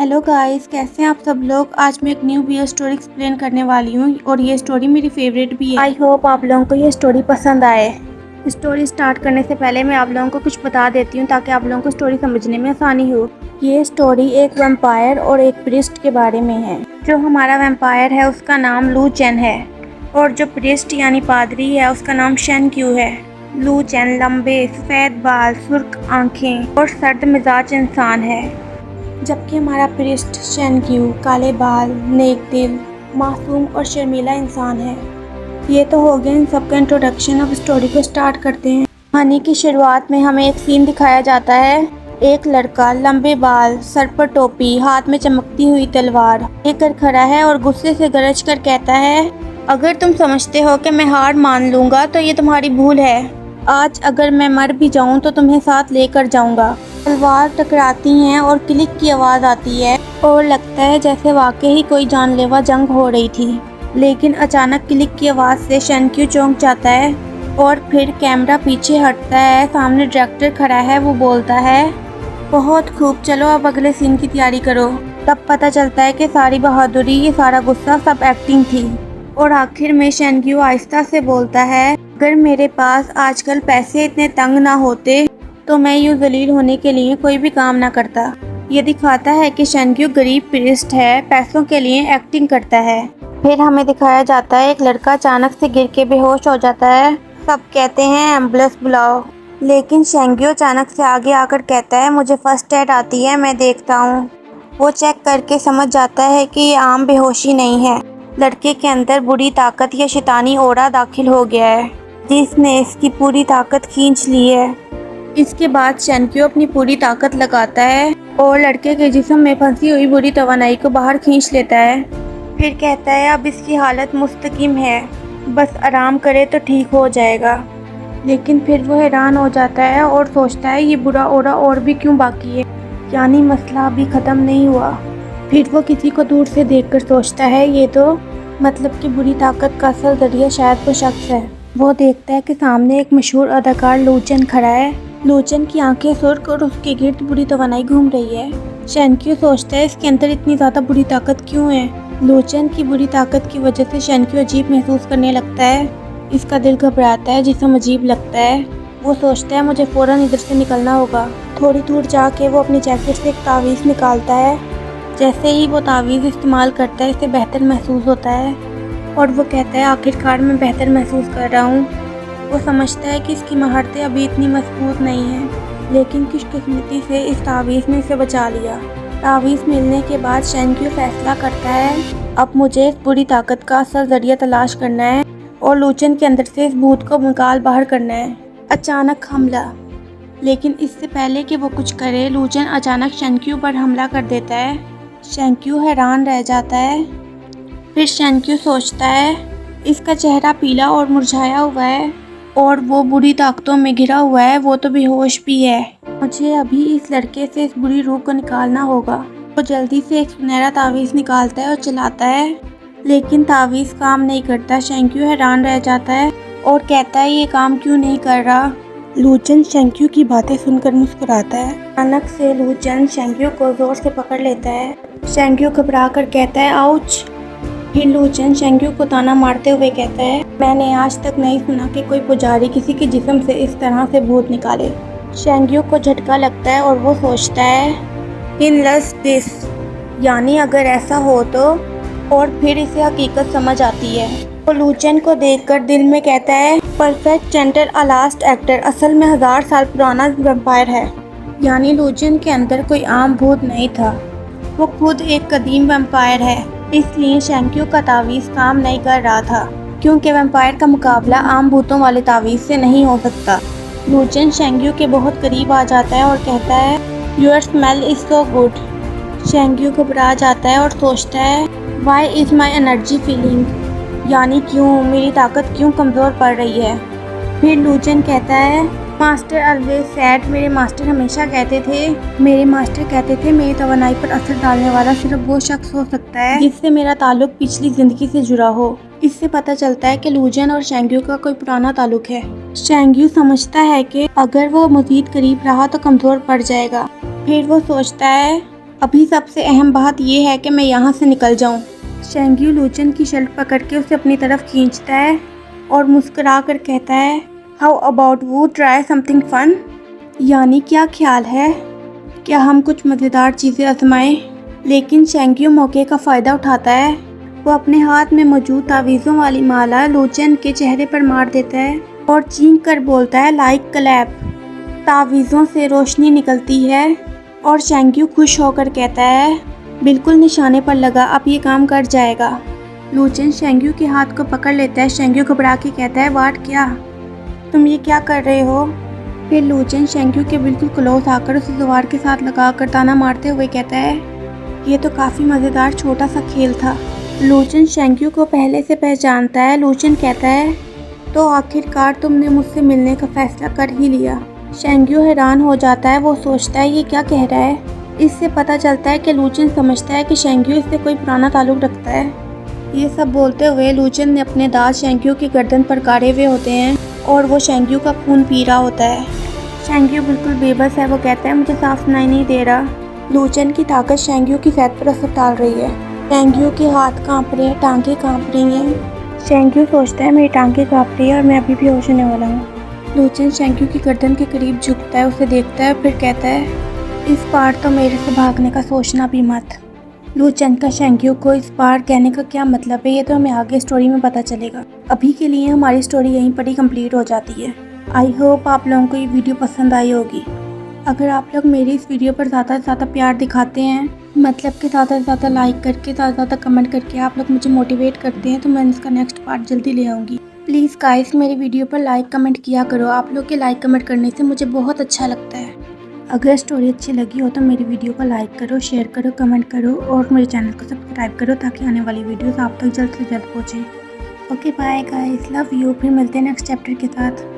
Hello guys, कैसे हैं आप सब लोग। आज मैं एक न्यू वीडियो स्टोरी एक्सप्लेन करने वाली हूँ और ये स्टोरी मेरी फेवरेट भी है। आई होप आप लोगों को ये स्टोरी पसंद आए। स्टोरी स्टार्ट करने से पहले मैं आप लोगों को कुछ बता देती हूँ ताकि आप लोगों को स्टोरी समझने में आसानी हो। ये स्टोरी एक वैम्पायर और एक प्रिस्ट के बारे में है। जो हमारा वैम्पायर है उसका नाम लू चेन है और जो प्रिस्ट यानी पादरी है उसका नाम शेन क्यू है। लू चेन लंबे सफ़ेद बाल, सुर्ख आँखें और सर्द मिजाज इंसान है, जबकि हमारा प्रिस्ट शेन क्यू काले बाल, नेक दिल, मासूम और शर्मीला इंसान है। ये तो हो गया इन सब का इंट्रोडक्शन। अब स्टोरी को स्टार्ट करते हैं। कहानी की शुरुआत में हमें एक सीन दिखाया जाता है। एक लड़का लंबे बाल, सर पर टोपी, हाथ में चमकती हुई तलवार लेकर खड़ा है और गुस्से से गरज कर कहता है, अगर तुम समझते हो कि मैं हार मान लूँगा तो ये तुम्हारी भूल है। आज अगर मैं मर भी जाऊँ तो तुम्हें साथ लेकर जाऊँगा। तलवार टकराती हैं और क्लिक की आवाज़ आती है और लगता है जैसे वाकई ही कोई जानलेवा जंग हो रही थी। लेकिन अचानक क्लिक की आवाज़ से शेन क्यू चौंक जाता है और फिर कैमरा पीछे हटता है। सामने डायरेक्टर खड़ा है, वो बोलता है, बहुत खूब, चलो अब अगले सीन की तैयारी करो। तब पता चलता है कि सारी बहादुरी, ये सारा गुस्सा सब एक्टिंग थी। और आखिर में शेन क्यू आहिस्ता से बोलता है, अगर मेरे पास आजकल पैसे इतने तंग ना होते तो मैं यूँ जलील होने के लिए कोई भी काम ना करता। ये दिखाता है कि शेन क्यू गरीब प्रिस्ट है, पैसों के लिए एक्टिंग करता है। फिर हमें दिखाया जाता है एक लड़का अचानक से गिर के बेहोश हो जाता है। सब कहते हैं एम्बुलेंस बुलाओ, लेकिन शेन क्यू अचानक से आगे आकर कहता है, मुझे फर्स्ट एड आती है, मैं देखता हूँ। वो चेक करके समझ जाता है कि ये आम बेहोशी नहीं है। लड़के के अंदर बुरी ताकत या शैतानी ओरा दाखिल हो गया है जिसने इसकी पूरी ताकत खींच ली है। इसके बाद शेन क्यू अपनी पूरी ताकत लगाता है और लड़के के जिस्म में फंसी हुई बुरी तवानाई को बाहर खींच लेता है। फिर कहता है, अब इसकी हालत मुस्तकिम है, बस आराम करे तो ठीक हो जाएगा। लेकिन फिर वो हैरान हो जाता है और सोचता है, ये बुरा ओरा और भी क्यों बाकी है, यानी मसला अभी ख़त्म नहीं हुआ। फिर वो किसी को दूर से देखकर सोचता है, ये तो मतलब कि बुरी ताकत का असल जरिया शायद वो शख्स है। वो देखता है कि सामने एक मशहूर अदाकार लू चेन खड़ा है। लू चेन की आंखें सुर्ख और उसके गिर्द बुरी तवानाई घूम रही है। शेन क्यू सोचता है, इसके अंदर इतनी ज़्यादा बुरी ताकत क्यों है। लू चेन की बुरी ताकत की वजह से शेन क्यू अजीब महसूस करने लगता है। इसका दिल घबराता है, जिसम अजीब लगता है। वो सोचता है, मुझे फ़ौरन इधर से निकलना होगा। थोड़ी दूर जाके वो अपनी जैकेट से एक तावीज़ निकालता है। जैसे ही वो तावीज़ इस्तेमाल करता है, इसे बेहतर महसूस होता है और वो कहता है, आखिरकार मैं बेहतर महसूस कर रहा हूँ। वो समझता है कि इसकी महारतें अभी इतनी मजबूत नहीं हैं, लेकिन खुशकिस्मती से इस तावीज़ ने इसे बचा लिया। तावीज़ मिलने के बाद शेन क्यू फैसला करता है, अब मुझे इस बुरी ताकत का असल जरिया तलाश करना है और लू चेन के अंदर से इस भूत को निकाल बाहर करना है। अचानक हमला। लेकिन इससे पहले कि वो कुछ करे, लू चेन अचानक शेन क्यू पर हमला कर देता है। शेन क्यू हैरान रह जाता है। फिर शेन क्यू सोचता है, इसका चेहरा पीला और मुरझाया हुआ है और वो बुरी ताकतों में घिरा हुआ है, वो तो बेहोश भी है। मुझे अभी इस लड़के से इस बुरी रूह को निकालना होगा। वो जल्दी से एक सुनहरा तावीज़ निकालता है और चलाता है, लेकिन तावीज़ काम नहीं करता। शेन क्यू हैरान रह जाता है और कहता है, ये काम क्यों नहीं कर रहा। लू चेन शेन क्यू की बातें सुनकर मुस्कुराता है। अचानक से लू चेन शेन क्यू को जोर से पकड़ लेता है। शेन क्यू घबरा कर कहता है, आउच। फिर लू चेन शेन क्यू को ताना मारते हुए कहता है, मैंने आज तक नहीं सुना कि कोई पुजारी किसी के जिस्म से इस तरह से भूत निकाले। शेन क्यू को झटका लगता है और वो सोचता है, अनलेस दिस, यानी अगर ऐसा हो तो। और फिर इसे हकीकत समझ आती है। वो लू चेन को देखकर दिल में कहता है, परफेक्ट जेंटर अ लास्ट एक्टर असल में 1000 साल पुराना वैम्पायर है। यानी लू चेन के अंदर कोई आम भूत नहीं था, वो खुद एक कदीम वैम्पायर है। इसलिए शेन क्यू का तावीज़ काम नहीं कर रहा था, क्योंकि वैम्पायर का मुकाबला आम भूतों वाले तावीज़ से नहीं हो सकता। लू चेन शेन क्यू के बहुत करीब आ जाता है और कहता है, your smell is so good. Shane क्यू घबरा जाता है और सोचता है, why is my energy feeling, यानी क्यों मेरी ताकत क्यों कमज़ोर पड़ रही है। फिर लू चेन कहता है, मास्टर ऑलवेज सैड, मेरे मास्टर हमेशा कहते थे मेरी तवानाई पर असर डालने वाला सिर्फ वो शख्स हो सकता है जिससे मेरा ताल्लुक पिछली ज़िंदगी से जुड़ा हो। इससे पता चलता है कि लू चेन और शेन क्यू का कोई पुराना ताल्लुक है। शेन क्यू समझता है कि अगर वो मज़ीद करीब रहा तो कमज़ोर पड़ जाएगा। फिर वो सोचता है, अभी सबसे अहम बात यह है कि मैं यहाँ से निकल जाऊँ। शेंग्यू लूचन की शर्ट पकड़ के उसे अपनी तरफ खींचता है और मुस्कुरा कर कहता है, how about we try something fun? यानी क्या ख्याल है, क्या हम कुछ मज़ेदार चीज़ें आजमाएं? लेकिन शेंग्यू मौके का फ़ायदा उठाता है। वो अपने हाथ में मौजूद तावीज़ों वाली माला लूचन के चेहरे पर मार देता है और चीख कर बोलता है, लाइक क्लैप। तावीज़ों से रोशनी निकलती है और शेंग्यू खुश होकर कहता है, बिल्कुल निशाने पर लगा, अब ये काम कर जाएगा। लूचन शेंग्यू के हाथ को पकड़ लेता है। शेंग्यू घबरा के कहता है, वाट क्या, तुम ये क्या कर रहे हो? फिर लूचन शेंग्यू के बिल्कुल क्लोज आकर उसे दीवार के साथ लगाकर ताना मारते हुए कहता है, ये तो काफ़ी मज़ेदार छोटा सा खेल था। लूचन शेंग्यू को पहले से पहचानता है। लूचन कहता है, तो आखिरकार तुमने मुझसे मिलने का फैसला कर ही लिया। शेंग्यू हैरान हो जाता है। वो सोचता है, ये क्या कह रहा है? इससे पता चलता है कि लूचन समझता है कि शेंग्यू इससे कोई पुराना ताल्लुक़ रखता है। ये सब बोलते हुए लूचन ने अपने दांत शेंग्यू की गर्दन पर गाड़े हुए होते हैं और वो शेंग्यू का खून पी रहा होता है। शेंग्यू बिल्कुल बेबस है। वो कहता है, मुझे साफ सुनाई नहीं दे रहा। लूचन की ताकत शेंग्यू की सेहत पर असर डाल रही है। शेंग्यू के हाथ कांप रहे हैं, टांगें कांप रही हैं। शेंग्यू सोचता है, मेरी टांगें कांप रही है और मैं अभी भी होश होने वाला हूँ। लूचन शेंग्यू की गर्दन के करीब झुकता है, उसे देखता है, फिर कहता है, इस बार तो मेरे से भागने का सोचना भी मत। लूचन का शेंग्यू को इस बार कहने का क्या मतलब है, ये तो हमें आगे स्टोरी में पता चलेगा। अभी के लिए हमारी स्टोरी यहीं पर ही कंप्लीट हो जाती है। आई होप आप लोगों को ये वीडियो पसंद आई होगी। अगर आप लोग मेरी इस वीडियो पर ज़्यादा से ज़्यादा प्यार दिखाते हैं, मतलब कि ज़्यादा से ज़्यादा लाइक करके, ज़्यादा से ज़्यादा कमेंट करके आप लोग मुझे मोटिवेट करते हैं, तो मैं इसका नेक्स्ट पार्ट जल्दी ले आऊँगी। प्लीज़ गाइस, मेरी वीडियो पर लाइक कमेंट किया करो। आप लोग के लाइक कमेंट करने से मुझे बहुत अच्छा लगता है। अगर स्टोरी अच्छी लगी हो तो मेरी वीडियो को लाइक करो, शेयर करो, कमेंट करो और मेरे चैनल को सब्सक्राइब करो ताकि आने वाली वीडियोस आप तक जल्द से जल्द पहुँचे। Okay bye guys, love you. फिर मिलते हैं नेक्स्ट चैप्टर के साथ।